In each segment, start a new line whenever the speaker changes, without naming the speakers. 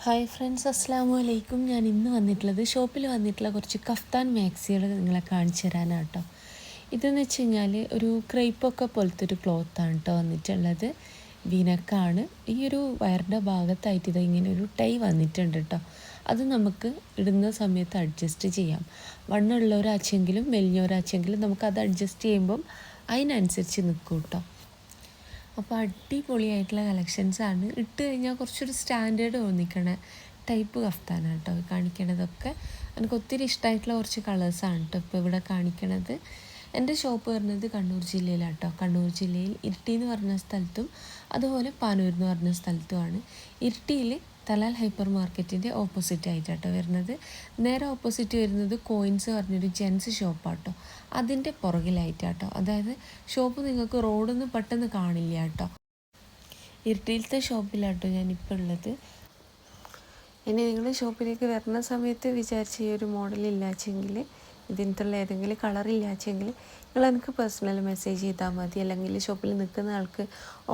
Hi friends, അസ്സാമു അലൈക്കും. ഞാൻ ഇന്ന് വന്നിട്ടുള്ളത് ഷോപ്പിൽ വന്നിട്ടുള്ള കുറച്ച് കഫ്താൻ മാക്സികൾ നിങ്ങളെ കാണിച്ചു തരാനാണ് കേട്ടോ. ഇതെന്ന് വെച്ച് കഴിഞ്ഞാൽ ഒരു ക്രൈപ്പൊക്കെ പോലത്തെ ഒരു ക്ലോത്താണ് കേട്ടോ വന്നിട്ടുള്ളത്. വിനക്കാണ്. ഈ ഒരു വയറിൻ്റെ ഭാഗത്തായിട്ട് ഇത് ഇങ്ങനെ ഒരു ടൈ വന്നിട്ടുണ്ട് കേട്ടോ. അത് നമുക്ക് ഇടുന്ന സമയത്ത് അഡ്ജസ്റ്റ് ചെയ്യാം. വണ്ണമുള്ളവരാച്ചെങ്കിലും മെലിഞ്ഞവരാച്ചെങ്കിലും നമുക്കത് അഡ്ജസ്റ്റ് ചെയ്യുമ്പം അതിനനുസരിച്ച് നിൽക്കും കേട്ടോ. അപ്പോൾ അടിപൊളിയായിട്ടുള്ള കളക്ഷൻസാണ്. ഇട്ട് കഴിഞ്ഞാൽ കുറച്ചൊരു സ്റ്റാൻഡേർഡ് തോന്നിക്കണ ടൈപ്പ് കഫ്താനാണ് കേട്ടോ കാണിക്കണതൊക്കെ. എനിക്ക് ഒത്തിരി ഇഷ്ടമായിട്ടുള്ള കുറച്ച് കളേഴ്സാണ് കേട്ടോ ഇപ്പോൾ ഇവിടെ കാണിക്കണത്. എൻ്റെ ഷോപ്പ് വരുന്നത് കണ്ണൂർ ജില്ലയിലാണ് കേട്ടോ. കണ്ണൂർ ജില്ലയിൽ ഇരിട്ടി എന്ന് പറഞ്ഞ സ്ഥലത്തും അതുപോലെ പാനൂർ എന്ന് പറഞ്ഞ സ്ഥലത്തുമാണ്. ഇരിട്ടിയിൽ തലാൽ ഹൈപ്പർ മാർക്കറ്റിൻ്റെ ഓപ്പോസിറ്റ് ആയിട്ടാട്ടോ വരുന്നത്. നേരെ ഓപ്പോസിറ്റ് വരുന്നത് കോയിൻസ് പറഞ്ഞൊരു ജെൻസ് ഷോപ്പാട്ടോ. അതിൻ്റെ പുറകിലായിട്ടാട്ടോ. അതായത് ഷോപ്പ് നിങ്ങൾക്ക് റോഡിൽ നിന്ന് പെട്ടെന്ന് കാണില്ല കേട്ടോ. ഇരിട്ടിയിലത്തെ ഷോപ്പിലാട്ടോ ഞാനിപ്പോൾ ഉള്ളത്. ഇനി നിങ്ങൾ ഷോപ്പിലേക്ക് വരുന്ന സമയത്ത് വിചാരിച്ച ഈ ഒരു മോഡലില്ലാച്ചെങ്കിൽ, ഇതിനകത്തുള്ള ഏതെങ്കിലും കളറില്ലാച്ചെങ്കിൽ നിങ്ങൾ എനിക്ക് പേഴ്സണൽ മെസ്സേജ് ചെയ്താൽ മതി. അല്ലെങ്കിൽ ഷോപ്പിൽ നിൽക്കുന്ന ആൾക്ക്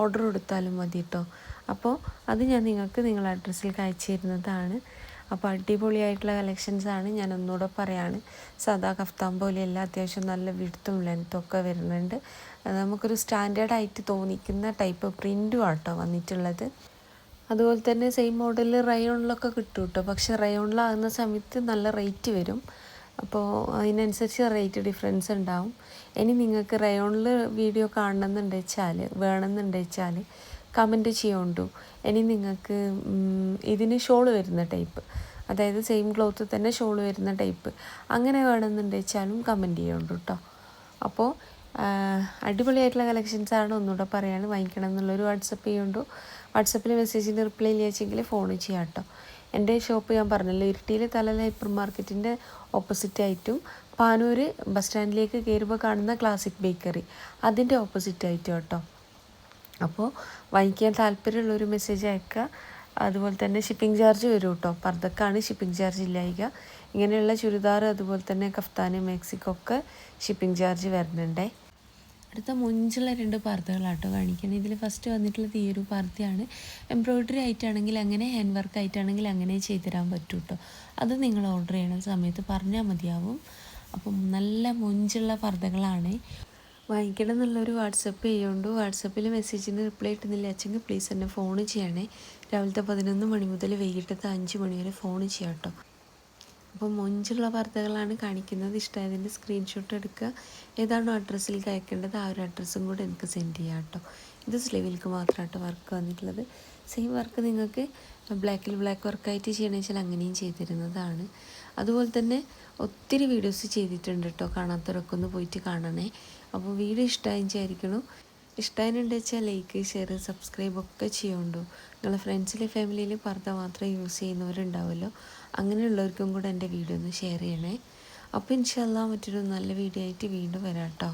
ഓർഡർ കൊടുത്താലും മതി കേട്ടോ. അപ്പോൾ അത് ഞാൻ നിങ്ങൾക്ക് നിങ്ങളുടെ അഡ്രസ്സിലേക്ക് അയച്ചു തരുന്നതാണ്. അപ്പോൾ അടിപൊളിയായിട്ടുള്ള കളക്ഷൻസാണ്. ഞാൻ ഒന്നുകൂടെ പറയാണ്, സാധാ കഫ്താൻ പോലെയല്ല, അത്യാവശ്യം നല്ല വിഡ്ത്തും ലെങ്ത്തും ഒക്കെ വരുന്നുണ്ട്. നമുക്കൊരു സ്റ്റാൻഡേർഡായിട്ട് തോന്നിക്കുന്ന ടൈപ്പ് പ്രിൻറ്റും ആട്ടോ വന്നിട്ടുള്ളത്. അതുപോലെ തന്നെ സെയിം മോഡലിൽ റയോണിലൊക്കെ കിട്ടും കേട്ടോ. പക്ഷേ റയോണിലാകുന്ന സമയത്ത് നല്ല റേറ്റ് വരും. അപ്പോൾ അതിനനുസരിച്ച് റേറ്റ് ഡിഫറൻസ് ഉണ്ടാവും. ഇനി നിങ്ങൾക്ക് റയോണിൽ വീഡിയോ വേണമെന്നുണ്ടെച്ചാൽ കമൻറ്റ് ചെയ്യുകൊണ്ടു. ഇനി നിങ്ങൾക്ക് ഇതിന് ഷോൾ വരുന്ന ടൈപ്പ്, അതായത് സെയിം ക്ലോത്ത് തന്നെ ഷോൾ വരുന്ന ടൈപ്പ് അങ്ങനെ വേണമെന്നുണ്ടെച്ചാലും കമൻറ്റ് ചെയ്യുന്നുണ്ട് കേട്ടോ. അപ്പോൾ അടിപൊളിയായിട്ടുള്ള കളക്ഷൻസാണ്. ഒന്നുകൂടെ പറയാണ്, വാങ്ങിക്കണം എന്നുള്ളൊരു വാട്സപ്പ് ചെയ്യുന്നുണ്ടോ. വാട്സപ്പിൽ മെസ്സേജിന് റിപ്ലൈ ഇല്ലാച്ചെങ്കിൽ ഫോൺ ചെയ്യാം കേട്ടോ. എൻ്റെ ഷോപ്പ് ഞാൻ പറഞ്ഞല്ലോ, ഇരിട്ടിയിൽ തലാൽ ഹൈപ്പർ മാർക്കറ്റിൻ്റെ ഓപ്പോസിറ്റ് ആയിട്ടും പാനൂർ ബസ് സ്റ്റാൻഡിലേക്ക് കയറുമ്പോൾ കാണുന്ന ക്ലാസിക് ബേക്കറി അതിൻ്റെ ഓപ്പോസിറ്റ് ആയിട്ടും കേട്ടോ. അപ്പോൾ വാങ്ങിക്കാൻ താല്പര്യമുള്ളൊരു മെസ്സേജ് അയക്കുക. അതുപോലെ തന്നെ ഷിപ്പിംഗ് ചാർജ് വരും കേട്ടോ. പർദ്ദക്കാണ് ഷിപ്പിംഗ് ചാർജ് ഇല്ലായിക. ഇങ്ങനെയുള്ള ചുരിദാർ അതുപോലെ തന്നെ കഫ്താന് മാക്സിക്കൊക്കെ ഷിപ്പിംഗ് ചാർജ് വരുന്നുണ്ടേ. അടുത്ത മുഞ്ചുള്ള 2 പർദ്ദകളാട്ടോ കാണിക്കുന്നത്. ഇതിൽ ഫസ്റ്റ് വന്നിട്ടുള്ളത് ഈ ഒരു പർദ്ദയാണ്. എംബ്രോയ്ഡറി ആയിട്ടാണെങ്കിൽ അങ്ങനെ, ഹാൻഡ് വർക്ക് ആയിട്ടാണെങ്കിൽ അങ്ങനെ ചെയ്തു തരാൻ പറ്റും കേട്ടോ. അത് നിങ്ങൾ ഓർഡർ ചെയ്യണ സമയത്ത് പറഞ്ഞാൽ മതിയാവും. അപ്പം നല്ല മുഞ്ചുള്ള പർദ്ദകളാണ്. വാങ്ങിക്കണം എന്നുള്ളൊരു വാട്സപ്പ് ചെയ്യുന്നുണ്ട്. വാട്സപ്പിൽ മെസ്സേജിന് റിപ്ലൈ കിട്ടുന്നില്ല വെച്ചെങ്കിൽ പ്ലീസ് എന്നെ ഫോൺ ചെയ്യണേ. രാവിലത്തെ 11 മണി മുതൽ വൈകിട്ടത്തെ 5 മണി വരെ ഫോൺ ചെയ്യാം കേട്ടോ. അപ്പോൾ മൊഞ്ചുള്ള വാർത്തകളാണ് കാണിക്കുന്നത്. ഇഷ്ടമായതിൻ്റെ സ്ക്രീൻഷോട്ട് എടുക്കുക. ഏതാണോ അഡ്രസ്സിലേക്ക് അയക്കേണ്ടത് ആ ഒരു അഡ്രസ്സും കൂടെ എനിക്ക് സെൻഡ് ചെയ്യാം കേട്ടോ. ഇത് സ്ലീവിലേക്ക് മാത്രമായിട്ട് വർക്ക് വന്നിട്ടുള്ളത്. സെയിം വർക്ക് നിങ്ങൾക്ക് ബ്ലാക്ക് വർക്കായിട്ട് ചെയ്യണമെന്ന് വെച്ചാൽ അങ്ങനെയും ചെയ്തിരുന്നതാണ്. അതുപോലെ തന്നെ ഒത്തിരി വീഡിയോസ് ചെയ്തിട്ടുണ്ട് കേട്ടോ. കാണാത്തവരൊക്കെ ഒന്ന് പോയിട്ട് കാണണേ. അപ്പോൾ വീഡിയോ ഇഷ്ടമായിരിക്കണം. ഇഷ്ടമായിട്ടുണ്ടെന്ന് വെച്ചാൽ ലൈക്ക്, ഷെയർ, സബ്സ്ക്രൈബ് ഒക്കെ ചെയ്യുന്നുണ്ടോ. നിങ്ങളെ ഫ്രണ്ട്സിലെ ഫാമിലിയിൽ പർദ്ദ മാത്രം യൂസ് ചെയ്യുന്നവരുണ്ടാവുമല്ലോ, അങ്ങനെയുള്ളവർക്കും കൂടെ എൻ്റെ വീഡിയോ ഒന്ന് ഷെയർ ചെയ്യണേ. അപ്പോൾ ഇൻഷാ അല്ലാഹ് മറ്റൊരു നല്ല വീഡിയോ ആയിട്ട് വീണ്ടും വരാം കേട്ടോ.